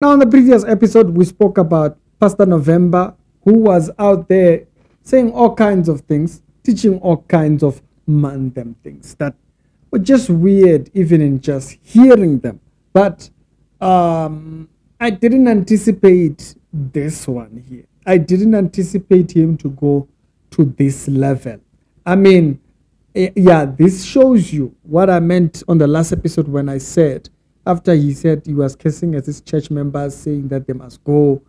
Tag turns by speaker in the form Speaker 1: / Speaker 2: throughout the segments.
Speaker 1: Now, in the previous episode, we spoke about Pastor November, who was out there saying all kinds of things, teaching all kinds of man-them things that were just weird, even in just hearing them. But I didn't anticipate this one here. I didn't anticipate him to go to this level. I mean, yeah, this shows you what I meant on the last episode when I said, after he said he was cursing at his church members, saying that they must go.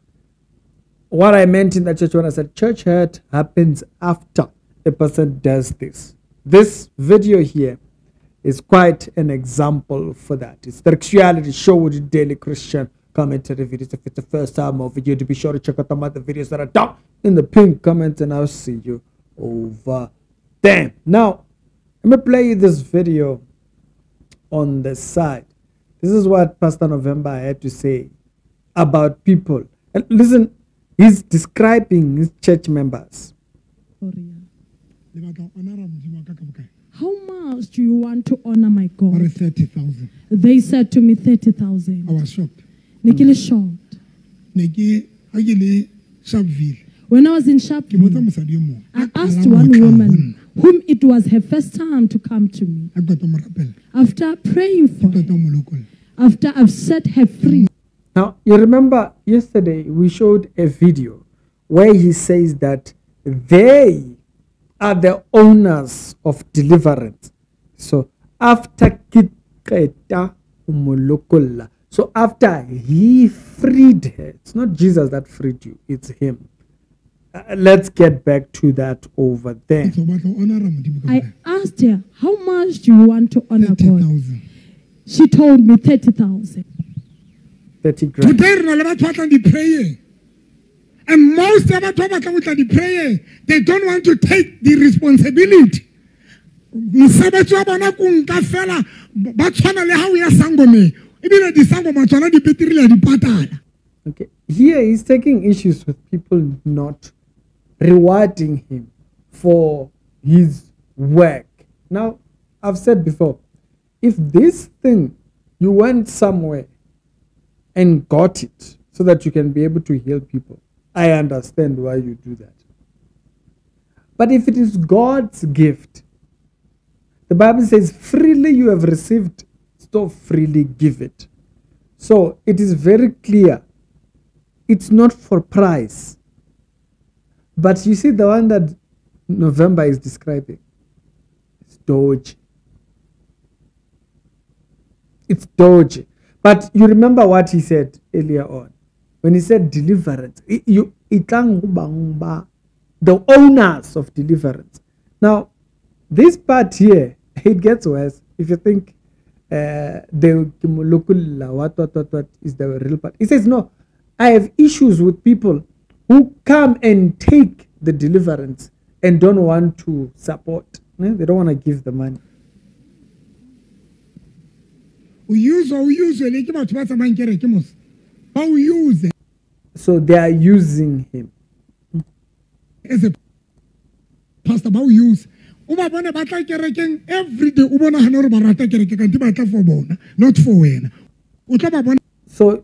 Speaker 1: What I meant in the church when I said church hurt happens after a person does this. This video here is quite an example for that. It's the Reality Show with the Daily Christian Commentary videos. If it's the first time over you, to be sure to check out some other videos that are down in the pinned comments, and I'll see you over there. Now, let me play you this video on the side. This is what Pastor November had to say about people. And listen, he's describing his church members.
Speaker 2: How much do you want to honor my God?
Speaker 3: 30,000.
Speaker 2: They said to me 30,000.
Speaker 3: I was shocked.
Speaker 2: Nikili shocked. When I was in Sharpeville, I asked one woman whom it was her first time to come to me. After praying for her, after I've set her free.
Speaker 1: Now, you remember yesterday we showed a video where he says that they are the owners of deliverance. So after Kitketa Umulukulla, so after he freed her, it's not Jesus that freed you, it's him. Let's get back to that over there.
Speaker 2: I asked her, how much do you want to honor
Speaker 3: 30,000.
Speaker 2: God? She told me 30,000.
Speaker 1: 30 grand.
Speaker 3: Today, we're praying. And most of the prayer, they don't want to take the responsibility.
Speaker 1: Okay. Here he's taking issues with people not rewarding him for his work. Now, I've said before, if this thing, you went somewhere and got it so that you can be able to heal people, I understand why you do that. But if it is God's gift, the Bible says, freely you have received, so freely give it. So it is very clear. It's not for price. But you see the one that November is describing. It's dodgy. It's dodgy. But you remember what he said earlier on. When he said deliverance, the owners of deliverance. Now, this part here, it gets worse. If you think the local what is the real part. He says, no, I have issues with people who come and take the deliverance and don't want to support. They don't want to give the money. So they are using him.
Speaker 3: As a pastor, how use? Every day, not for.
Speaker 1: So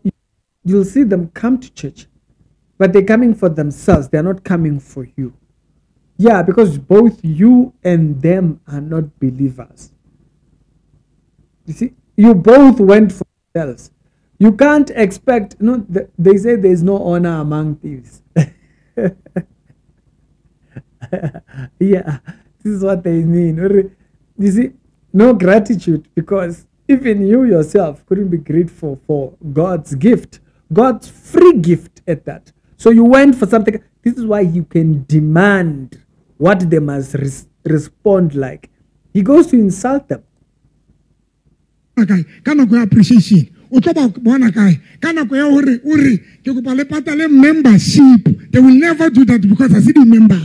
Speaker 1: you'll see them come to church, but they're coming for themselves. They're not coming for you. Yeah, because both you and them are not believers. You see, you both went for yourselves. You can't expect, they say there's no honor among thieves. Yeah, this is what they mean. You see, no gratitude, because even you yourself couldn't be grateful for God's gift, God's free gift at that. So you went for something. This is why you can demand what they must respond like. He goes to insult them.
Speaker 3: Okay, can I appreciation? Membership. They will never do that because I see the member.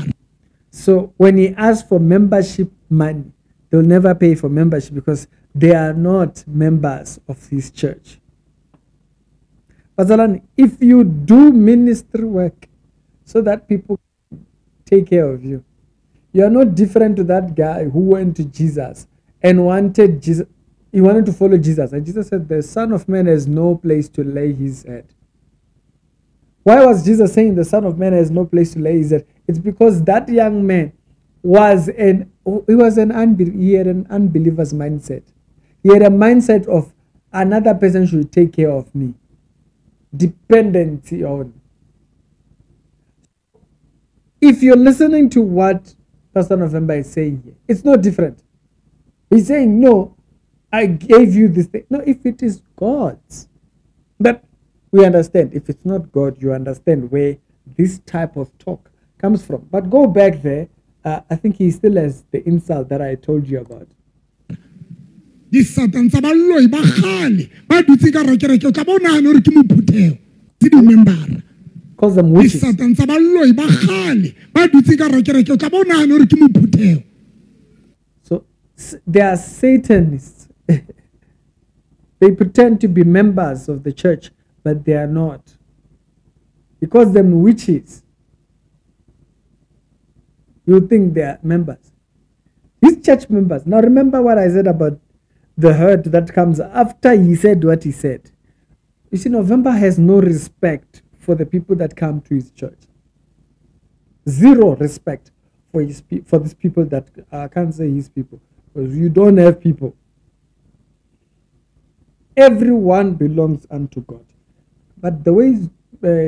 Speaker 1: So when he asks for membership money, they'll never pay for membership because they are not members of his church. Bazalani, if you do ministry work so that people take care of you, you are not different to that guy who went to Jesus and wanted Jesus. He wanted to follow Jesus. And Jesus said, the Son of Man has no place to lay his head. Why was Jesus saying the Son of Man has no place to lay his head? It's because that young man he had an unbeliever's mindset. He had a mindset of another person should take care of me. Dependency on. If you're listening to what Pastor November is saying here, it's no different. He's saying, no, I gave you this thing. No, if it is God's. But we understand. If it's not God, you understand where this type of talk comes from. But go back there. I think he still has the insult that I told you about.
Speaker 3: This Satan sabaloi ba khale ba dutse ka rekereke o tla bona hane re ke mophutheo tse di member.
Speaker 1: Cause them witches.
Speaker 3: This Satan sabaloi ba khale ba dutse ka rekereke o tla bona hane re ke mophutheo.
Speaker 1: So they are Satanists. They pretend to be members of the church, but they are not. Because them witches. You think they are members. These church members. Now remember what I said about the hurt that comes after he said what he said. You see, November has no respect for the people that come to his church. Zero respect for these people that I can't say his people, because you don't have people. Everyone belongs unto God. But the way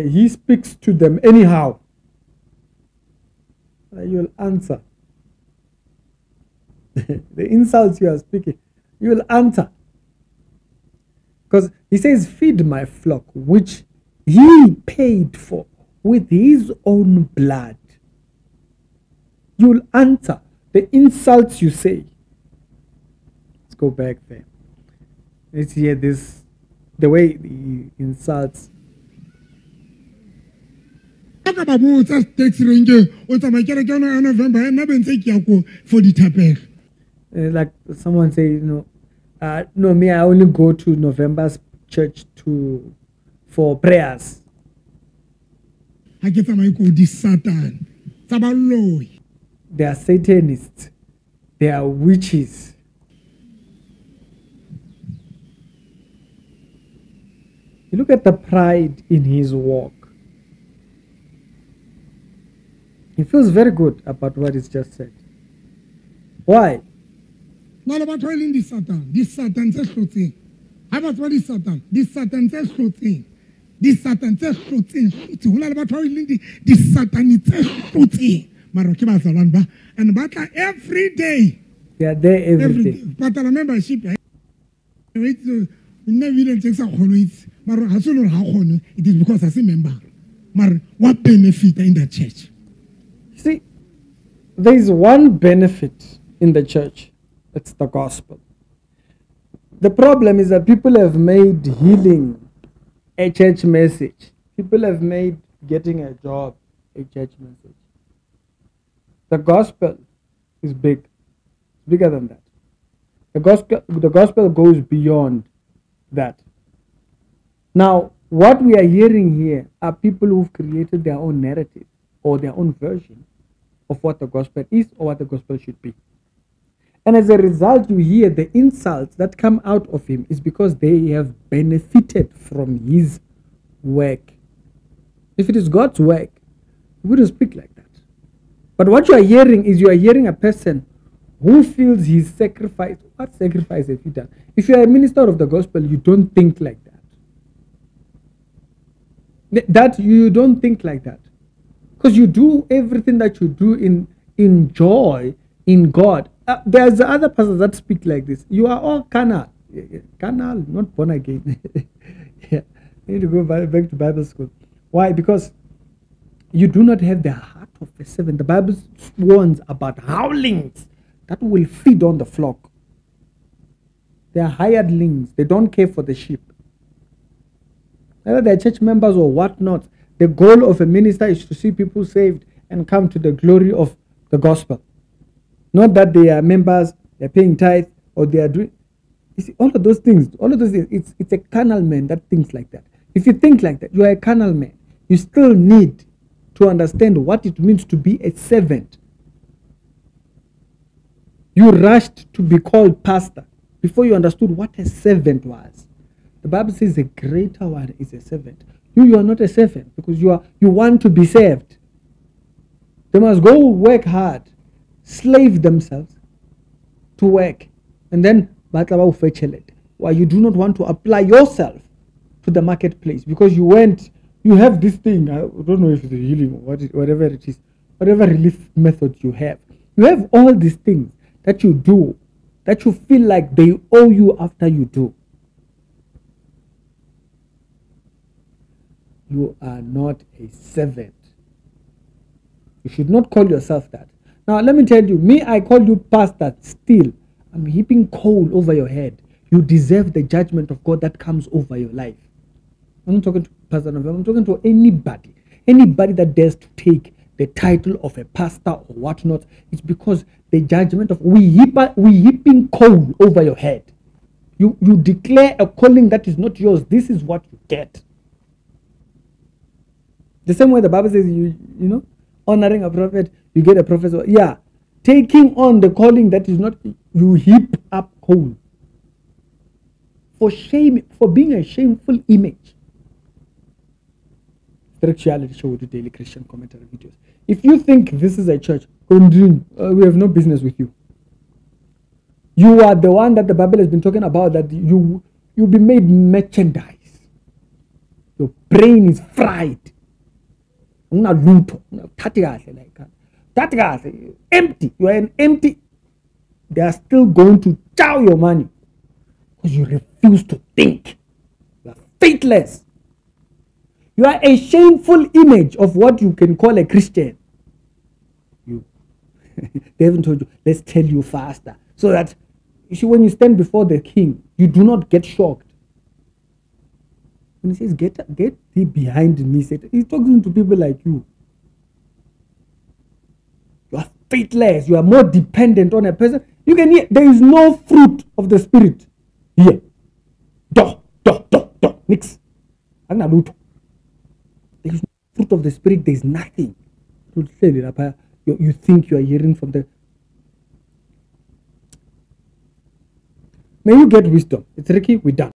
Speaker 1: he speaks to them anyhow, you'll answer. The insults you are speaking, you will answer. Because he says, feed my flock, which he paid for with his own blood. You will answer the insults you say. Let's go back there. Let's hear this, the way he insults.
Speaker 3: Like someone
Speaker 1: say, no, me, I only go to November's church for prayers.
Speaker 3: I get this Satan.
Speaker 1: They are Satanists. They are witches. You look at the pride in his walk. He feels very good about what he's just said. Why?
Speaker 3: Not about toiling this Satan. This Satan says something. How about what is Satan? This Satan says something. This Satan says something. Not about toiling this Satan says something. And but every day.
Speaker 1: They are there every day.
Speaker 3: But I remember sheep. It is because I see member. What benefit in the church?
Speaker 1: See, there is one benefit in the church. It's the gospel. The problem is that people have made healing a church message. People have made getting a job a church message. The gospel is big. It's bigger than that. The gospel goes beyond that. Now, what we are hearing here are people who've created their own narrative or their own version of what the gospel is or what the gospel should be. And as a result, you hear the insults that come out of him is because they have benefited from his work. If it is God's work, he wouldn't speak like that. But what you are hearing is you are hearing a person who feels his sacrifice. What sacrifice have you done? If you are a minister of the gospel, you don't think like that. You don't think like that. Because you do everything that you do in joy, in God. There's other pastors that speak like this. You are all carnal. Carnal, not born again. Yeah. You need to go back to Bible school. Why? Because you do not have the heart of a servant. The Bible warns about howlings that will feed on the flock. They are hirelings. They don't care for the sheep. Whether they're church members or whatnot, the goal of a minister is to see people saved and come to the glory of the gospel. Not that they are members, they're paying tithe, or they are doing. You see, all of those things, it's a carnal man that thinks like that. If you think like that, you are a carnal man. You still need to understand what it means to be a servant. You rushed to be called pastor before you understood what a servant was. The Bible says a greater one is a servant. You are not a servant because you want to be served. They must go work hard, slave themselves to work, and then why you do not want to apply yourself to the marketplace because you have this thing. I don't know if it's a healing or whatever it is, whatever relief method you have. You have all these things that you do that you feel like they owe you after you do. You are not a servant. You should not call yourself that. Now, let me tell you, I call you pastor still. I'm heaping coal over your head. You deserve the judgment of God that comes over your life. I'm not talking to Pastor November. I'm talking to anybody that dares to take the title of a pastor or whatnot. It's because the judgment of we heaping coal over your head. You declare a calling that is not yours. This is what you get. The same way the Bible says, you know, honoring a prophet, you get a professor. Yeah, taking on the calling that is not, you heap up coal. For shame, for being a shameful image. Spirituality Show with daily Christian commentary videos. If you think this is a church, we have no business with you. You are the one that the Bible has been talking about, that you'll be made merchandise. Your brain is fried. Empty. You are an empty. They are still going to chow your money because you refuse to think. You are faithless. You are a shameful image of what you can call a Christian. They haven't told you, let's tell you faster. So that, you see, when you stand before the king, you do not get shocked. When he says, get thee behind me, he's talking to people like you. You are faithless. You are more dependent on a person. You can hear, there is no fruit of the Spirit here. Nix. There is no fruit of the Spirit. There is nothing. You think you are hearing from the... May you get wisdom. It's Ricky, we're done.